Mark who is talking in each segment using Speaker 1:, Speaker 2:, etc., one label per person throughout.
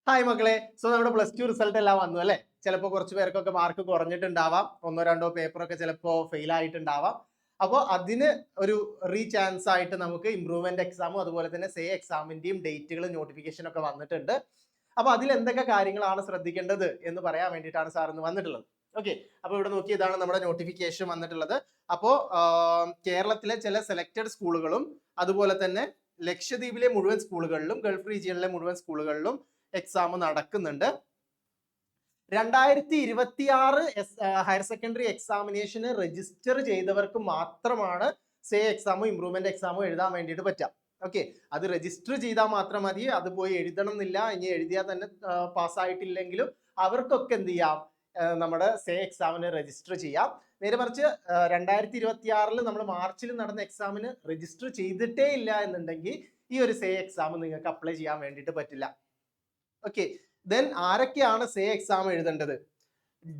Speaker 1: Hi മക്കളെ. So നമ്മുടെ +2 result എല്ലാം വന്നു അല്ലേ? ചിലപ്പോൾ കുറച്ച് പേർക്കൊക്കെ മാർക്ക് കുറഞ്ഞിട്ടുണ്ടാവാം, ഒന്നോ രണ്ടോ പേപ്പറൊക്കെ ചിലപ്പോൾ ഫെയിൽ ആയിട്ടുണ്ടാവാം. അപ്പോൾ അതിന് ഒരു ചാൻസ് ആയിട്ട് നമുക്ക് ഇംപ്രൂവ്മെന്റ് എക്സാമും അതുപോലെ തന്നെ സേ എക്സാമിന്റെയും ഡേറ്റുകളും നോട്ടിഫിക്കേഷൻ ഒക്കെ വന്നിട്ടുണ്ട്. അപ്പോൾ അതിൽ എന്തൊക്കെ കാര്യങ്ങളാണ് ശ്രദ്ധിക്കേണ്ടത് എന്ന് പറയാൻ വേണ്ടിയിട്ടാണ് സാർ ഇന്ന് വന്നിട്ടുള്ളത്. ഓക്കെ, അപ്പോൾ ഇവിടെ നോക്കി, ഇതാണ് നമ്മുടെ നോട്ടിഫിക്കേഷൻ വന്നിട്ടുള്ളത്. അപ്പോൾ കേരളത്തിലെ ചില സെലക്ടഡ് സ്കൂളുകളും അതുപോലെ തന്നെ ലക്ഷദ്വീപിലെ മുഴുവൻ സ്കൂളുകളിലും ഗൾഫ് റീജിയനിലെ മുഴുവൻ സ്കൂളുകളിലും എക്സാം നടക്കുന്നുണ്ട്. 2026 ഹയർ സെക്കൻഡറി എക്സാമിനേഷന് രജിസ്റ്റർ ചെയ്തവർക്ക് മാത്രമാണ് സേ എക്സാമും ഇംപ്രൂവ്മെന്റ് എക്സാമും എഴുതാൻ വേണ്ടിയിട്ട് പറ്റുക. ഓക്കെ, അത് രജിസ്റ്റർ ചെയ്താൽ മാത്രം മതി, അത് പോയി എഴുതണം എന്നില്ല. ഇനി എഴുതിയാൽ തന്നെ പാസ്സായിട്ടില്ലെങ്കിലും അവർക്കൊക്കെ എന്ത് ചെയ്യാം, നമ്മുടെ സേ എക്സാമിന് രജിസ്റ്റർ ചെയ്യാം. നേരെ മറിച്ച് 2026 നമ്മൾ മാർച്ചിൽ നടന്ന എക്സാമിന് രജിസ്റ്റർ ചെയ്തിട്ടേ ഇല്ല എന്നുണ്ടെങ്കിൽ ഈ ഒരു സേ എക്സാം നിങ്ങൾക്ക് അപ്ലൈ ചെയ്യാൻ വേണ്ടിയിട്ട് പറ്റില്ല. ഓക്കെ, ദെൻ ആരൊക്കെയാണ് സേ എക്സാം എഴുതേണ്ടത്?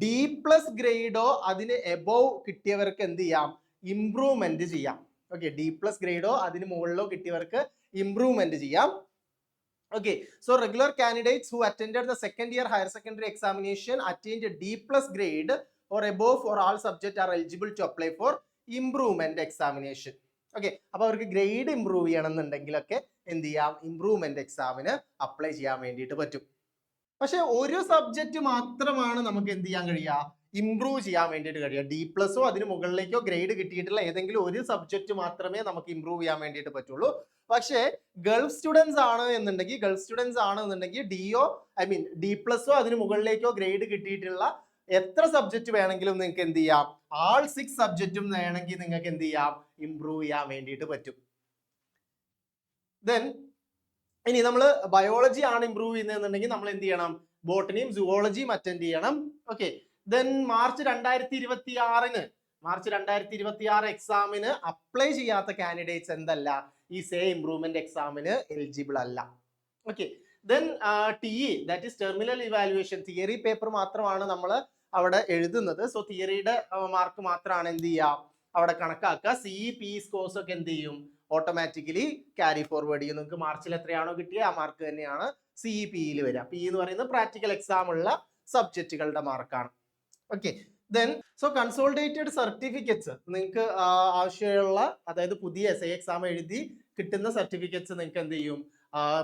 Speaker 1: D+ ഗ്രേഡോ അതിന് എബോവ് കിട്ടിയവർക്ക് എന്ത് ചെയ്യാം, ഇംപ്രൂവ്മെന്റ് ചെയ്യാം. ഓക്കെ, D+ ഗ്രേഡോ അതിന് മുകളിലോ കിട്ടിയവർക്ക് ഇംപ്രൂവ്മെന്റ് ചെയ്യാം. Okay, so regular candidates who attended the second year higher secondary examination attained a D+ grade or above for all subjects are eligible to apply for improvement examination. Okay, അപ്പോൾ അവർക്ക് grade improve ചെയ്യണം എന്നുണ്ടെങ്കിലൊക്കെ എന്ത് ചെയ്യാം, improvement എക്സാമിന് apply ചെയ്യാൻ വേണ്ടിയിട്ട് പറ്റും. പക്ഷെ ഒരു സബ്ജക്റ്റ് മാത്രമാണ് നമുക്ക് എന്ത് ചെയ്യാൻ കഴിയുക, ഇംപ്രൂവ് ചെയ്യാൻ വേണ്ടിയിട്ട് കഴിയുക. D+ഓ അതിന് മുകളിലേക്കോ ഗ്രേഡ് കിട്ടിയിട്ടുള്ള ഏതെങ്കിലും ഒരു സബ്ജക്റ്റ് മാത്രമേ നമുക്ക് ഇംപ്രൂവ് ചെയ്യാൻ വേണ്ടിയിട്ട് പറ്റുള്ളൂ. പക്ഷേ ഗൾഫ് സ്റ്റുഡൻസ് ആണ് എന്നുണ്ടെങ്കിൽ ഡിഒ D+ഓ അതിന് മുകളിലേക്കോ ഗ്രേഡ് കിട്ടിയിട്ടുള്ള എത്ര സബ്ജക്റ്റ് വേണമെങ്കിലും നിങ്ങൾക്ക് എന്ത് ചെയ്യാം, ആൾ 6 സബ്ജക്റ്റും വേണമെങ്കിൽ നിങ്ങൾക്ക് എന്ത് ചെയ്യാം, ഇംപ്രൂവ് ചെയ്യാൻ വേണ്ടിയിട്ട് പറ്റും. ദെൻ ഇനി നമ്മൾ ബയോളജി ആണ് ഇംപ്രൂവ് ചെയ്യുന്നതെന്നുണ്ടെങ്കിൽ നമ്മൾ എന്ത് ചെയ്യണം, ബോട്ടണിയും സുവോളജിയും അറ്റൻഡ് ചെയ്യണം. ഓക്കെ, ദെൻ മാർച്ച് 2026 എക്സാമിന് അപ്ലൈ ചെയ്യാത്ത കാൻഡിഡേറ്റ്സ് എന്തല്ല, ഈ സേ ഇംപ്രൂവ്മെന്റ് എക്സാമിന് എലിജിബിൾ അല്ല. Okay, then TE, that is terminal evaluation, theory paper മാത്രമാണ് നമ്മൾ അവിടെ എഴുതുന്നത്. സോ തിയറിയുടെ മാർക്ക് മാത്രമാണ് എന്ത് ചെയ്യുക, അവിടെ കണക്കാക്കുക. CE PE സ്കോർസ് ഒക്കെ എന്ത് ചെയ്യും, ഓട്ടോമാറ്റിക്കലി ക്യാരി ഫോർവേഡ് ചെയ്യും. നിങ്ങൾക്ക് മാർച്ചിൽ എത്രയാണോ കിട്ടിയ ആ മാർക്ക് തന്നെയാണ് CE PE വരിക. PE എന്ന് പറയുന്നത് പ്രാക്ടിക്കൽ എക്സാം ഉള്ള സബ്ജക്റ്റുകളുടെ മാർക്കാണ്. Okay, then so consolidated certificates നിങ്ങൾക്ക് ആവശ്യമുള്ള, അതായത് പുതിയ സേ എക്സാം എഴുതി കിട്ടുന്ന സർട്ടിഫിക്കറ്റ്സ് നിങ്ങൾക്ക് എന്ത് ചെയ്യും,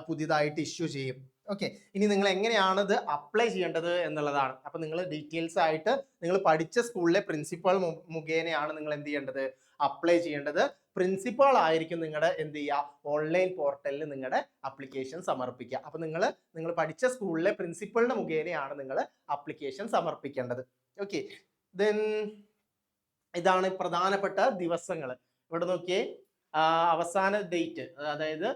Speaker 1: പുതിയതായിട്ട് ഇഷ്യൂ ചെയ്യും. ഓക്കെ, ഇനി നിങ്ങൾ എങ്ങനെയാണ് ഇത് അപ്ലൈ ചെയ്യേണ്ടത് എന്നുള്ളതാണ്. അപ്പൊ നിങ്ങൾ ഡീറ്റെയിൽസ് ആയിട്ട് നിങ്ങൾ പഠിച്ച സ്കൂളിലെ പ്രിൻസിപ്പൽ മുഖേനയാണ് നിങ്ങൾ എന്ത് ചെയ്യേണ്ടത്, അപ്ലൈ ചെയ്യേണ്ടത്. പ്രിൻസിപ്പൾ ആയിരിക്കും നിങ്ങളുടെ എന്ത് ചെയ്യുക, ഓൺലൈൻ പോർട്ടലിൽ നിങ്ങളുടെ അപ്ലിക്കേഷൻ സമർപ്പിക്കുക. അപ്പൊ നിങ്ങൾ പഠിച്ച സ്കൂളിലെ പ്രിൻസിപ്പളിന്റെ മുഖേനയാണ് നിങ്ങൾ അപ്ലിക്കേഷൻ സമർപ്പിക്കേണ്ടത്. ഓക്കെ, ദെൻ ഇതാണ് പ്രധാനപ്പെട്ട ദിവസങ്ങൾ. ഇവിടെ നോക്കിയേ, അവസാന ഡേറ്റ്, അതായത്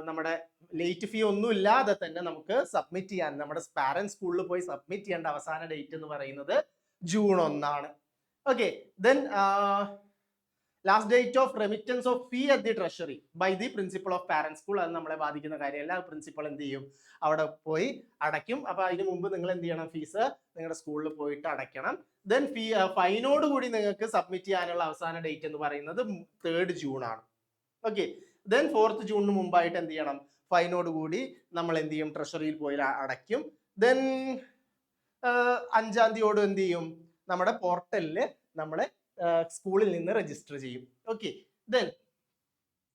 Speaker 1: നമ്മുടെ ലേറ്റ് ഫീ ഒന്നും ഇല്ലാതെ തന്നെ നമുക്ക് സബ്മിറ്റ് ചെയ്യാൻ, നമ്മുടെ പാരന്റ് സ്കൂളിൽ പോയി സബ്മിറ്റ് ചെയ്യേണ്ട അവസാന ഡേറ്റ് എന്ന് പറയുന്നത് June 1. Okay, then last date of remittance of fee at the treasury by the principal of parent school. അത് നമ്മളെ ബാധിക്കുന്ന കാര്യമല്ല, പ്രിൻസിപ്പൽ എന്ത് ചെയ്യും, അവിടെ പോയി അടയ്ക്കും. അപ്പൊ അതിന് മുമ്പ് നിങ്ങൾ എന്ത് ചെയ്യണം, ഫീസ് നിങ്ങളുടെ സ്കൂളിൽ പോയിട്ട് അടയ്ക്കണം. ദെൻ ഫൈനോട് കൂടി നിങ്ങൾക്ക് സബ്മിറ്റ് ചെയ്യാനുള്ള അവസാന ഡേറ്റ് എന്ന് പറയുന്നത് 3rd June ആണ്. ഓക്കെ, ദെൻ 4th June മുമ്പായിട്ട് എന്ത് ചെയ്യണം, ഫൈനോട് കൂടി നമ്മൾ എന്ത് ചെയ്യും, ട്രഷറിയിൽ പോയി അടയ്ക്കും. ദെൻ 5ാം തീയതിയോട് എന്ത് ചെയ്യും, നമ്മുടെ പോർട്ടലിൽ നമ്മളെ സ്കൂളിൽ നിന്ന് രജിസ്റ്റർ ചെയ്യും. ഓക്കെ, ദെൻ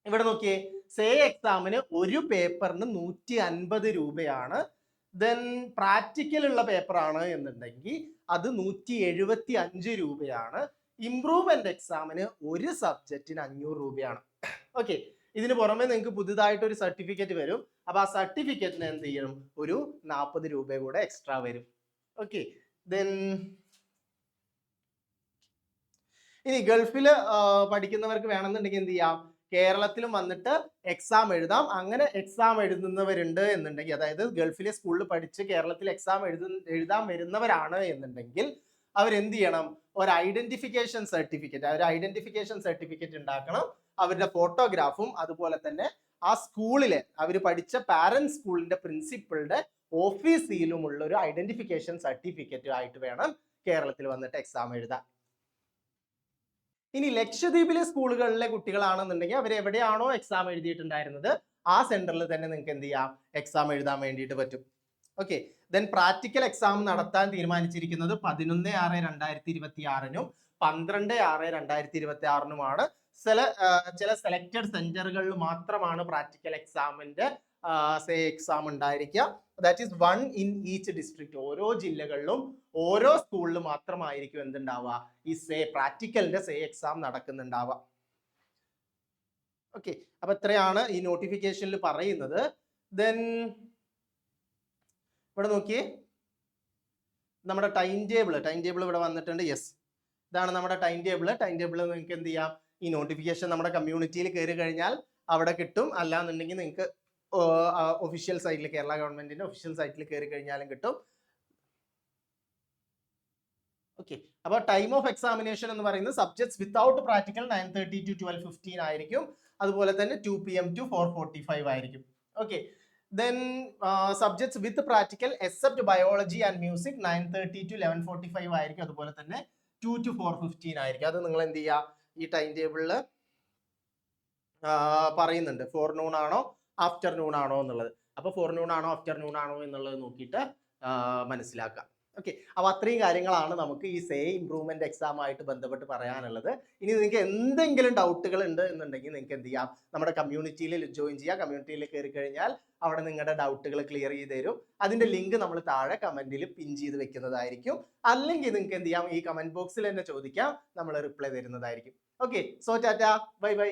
Speaker 1: ഇവിടെ നോക്കിയേ, സേ എക്സാമിന് ഒരു പേപ്പറിന് 150 രൂപയാണ്. ദെൻ പ്രാക്ടിക്കൽ ഉള്ള പേപ്പറാണ് എന്നുണ്ടെങ്കിൽ അത് 175 രൂപയാണ്. ഇംപ്രൂവ്മെന്റ് എക്സാമിന് ഒരു സബ്ജക്റ്റിന് 500 രൂപയാണ്. ഓക്കെ, ഇതിന് പുറമെ നിങ്ങൾക്ക് പുതുതായിട്ട് ഒരു സർട്ടിഫിക്കറ്റ് വരും. അപ്പൊ ആ സർട്ടിഫിക്കറ്റിന് എന്ത് ചെയ്യണം, ഒരു 40 രൂപ കൂടെ എക്സ്ട്രാ വരും. ഓക്കെ, ദെൻ ഇനി ഗൾഫിൽ പഠിക്കുന്നവർക്ക് വേണമെന്നുണ്ടെങ്കിൽ എന്ത് ചെയ്യാം, കേരളത്തിലും വന്നിട്ട് എക്സാം എഴുതാം. അങ്ങനെ എക്സാം എഴുതുന്നവരുണ്ട് എന്നുണ്ടെങ്കിൽ, അതായത് ഗൾഫിലെ സ്കൂളിൽ പഠിച്ച് കേരളത്തിൽ എക്സാം എഴുതാൻ വരുന്നവരാണ് എന്നുണ്ടെങ്കിൽ അവരെന്ത് ചെയ്യണം, ഒരു ഐഡന്റിഫിക്കേഷൻ സർട്ടിഫിക്കറ്റ് ഉണ്ടാക്കണം. അവരുടെ ഫോട്ടോഗ്രാഫും അതുപോലെ തന്നെ ആ സ്കൂളിലെ അവർ പഠിച്ച പാരന്റ് സ്കൂളിന്റെ പ്രിൻസിപ്പളുടെ ഓഫീസ് സീലുമുള്ള ഒരു ഐഡന്റിഫിക്കേഷൻ സർട്ടിഫിക്കറ്റ് ആയിട്ട് വേണം കേരളത്തിൽ വന്നിട്ട് എക്സാം എഴുതാൻ. ഇനി ലക്ഷദ്വീപിലെ സ്കൂളുകളിലെ കുട്ടികളാണെന്നുണ്ടെങ്കിൽ അവർ എവിടെയാണോ എക്സാം എഴുതിയിട്ടുണ്ടായിരുന്നത് ആ സെന്ററിൽ തന്നെ നിങ്ങൾക്ക് എന്ത് ചെയ്യാം, എക്സാം എഴുതാൻ വേണ്ടിയിട്ട് പറ്റും. ഓക്കെ. ദെൻ പ്രാക്ടിക്കൽ എക്സാം നടത്താൻ തീരുമാനിച്ചിരിക്കുന്നത് 11/6/2026 12/6/2026 ചില സെലക്ടഡ് സെന്ററുകളിൽ മാത്രമാണ് പ്രാക്ടിക്കൽ എക്സാമിന്റെ എക്സാം ഉണ്ടായിരിക്കുക. That is 1 in each district. ഓരോ ജില്ലകളിലും ഓരോ സ്കൂളിൽ മാത്രമായിരിക്കും എന്തുണ്ടാവുക, ഈ പ്രാക്ടിക്കലിന്റെ എക്സാം നടക്കുന്നുണ്ടാവുക. ഓക്കെ, അപ്പൊ ഇത്രയാണ് ഈ നോട്ടിഫിക്കേഷനിൽ പറയുന്നത്. ദെൻ ഇവിടെ നോക്കിയേ, നമ്മുടെ ടൈം ടേബിൾ ഇവിടെ വന്നിട്ടുണ്ട്. യെസ്, ഇതാണ് നമ്മുടെ ടൈം ടേബിൾ. നിങ്ങൾക്ക് എന്ത് ചെയ്യാം, ഈ നോട്ടിഫിക്കേഷൻ നമ്മുടെ കമ്മ്യൂണിറ്റിയിൽ കയറി കഴിഞ്ഞാൽ അവിടെ കിട്ടും. അല്ലാന്നുണ്ടെങ്കിൽ നിങ്ങൾക്ക് ഒഫീഷ്യൽ സൈറ്റിൽ, കേരള ഗവൺമെന്റിന്റെ ഒഫീഷ്യൽ സൈറ്റിൽ കയറി കഴിഞ്ഞാലും കിട്ടും. ഓക്കെ, അപ്പൊ ടൈം ഓഫ് എക്സാമിനേഷൻ എന്ന് പറയുന്നത് സബ്ജക്ട്സ് വിത്തൗട്ട് പ്രാക്ടിക്കൽ 9:30 to 12:15 ആയിരിക്കും. അതുപോലെ തന്നെ 2 PM to 4:45 ആയിരിക്കും. Okay, then subjects with practical except biology and music 9:30 to 11:45 ആയിരിക്കും. അതുപോലെ തന്നെ 2 to 4:15 ആയിരിക്കും. അത് നിങ്ങൾ എന്ത് ചെയ്യുക, ഈ ടൈം ടേബിളിൽ പറയുന്നുണ്ട് ഫോർനൂൺ ആണോ ആഫ്റ്റർനൂൺ ആണോ എന്നുള്ളത്. അപ്പൊ ഫോർനൂൺ ആണോ ആഫ്റ്റർനൂൺ ആണോ എന്നുള്ളത് നോക്കിയിട്ട് മനസ്സിലാക്കാം. ഓക്കെ, അപ്പൊ അത്രയും കാര്യങ്ങളാണ് നമുക്ക് ഈ ഇംപ്രൂവ്മെന്റ് എക്സാം ആയിട്ട് ബന്ധപ്പെട്ട് പറയാനുള്ളത്. ഇനി നിങ്ങൾക്ക് എന്തെങ്കിലും ഡൗട്ടുകൾ ഉണ്ട് എന്നുണ്ടെങ്കിൽ നിങ്ങൾക്ക് എന്ത് ചെയ്യാം, നമ്മുടെ കമ്മ്യൂണിറ്റിയിൽ ജോയിൻ ചെയ്യാം. കമ്മ്യൂണിറ്റിയിൽ കയറി കഴിഞ്ഞാൽ അവിടെ നിങ്ങളുടെ ഡൗട്ടുകൾ ക്ലിയർ ചെയ്ത് തരും. അതിന്റെ ലിങ്ക് നമ്മൾ താഴെ കമന്റിൽ പിൻ ചെയ്ത് വെക്കുന്നതായിരിക്കും. അല്ലെങ്കിൽ നിങ്ങൾക്ക് എന്ത് ചെയ്യാം, ഈ കമന്റ് ബോക്സിൽ തന്നെ ചോദിക്കാം, നമ്മൾ റിപ്ലൈ തരുന്നതായിരിക്കും. Okay, so Tata, bye bye.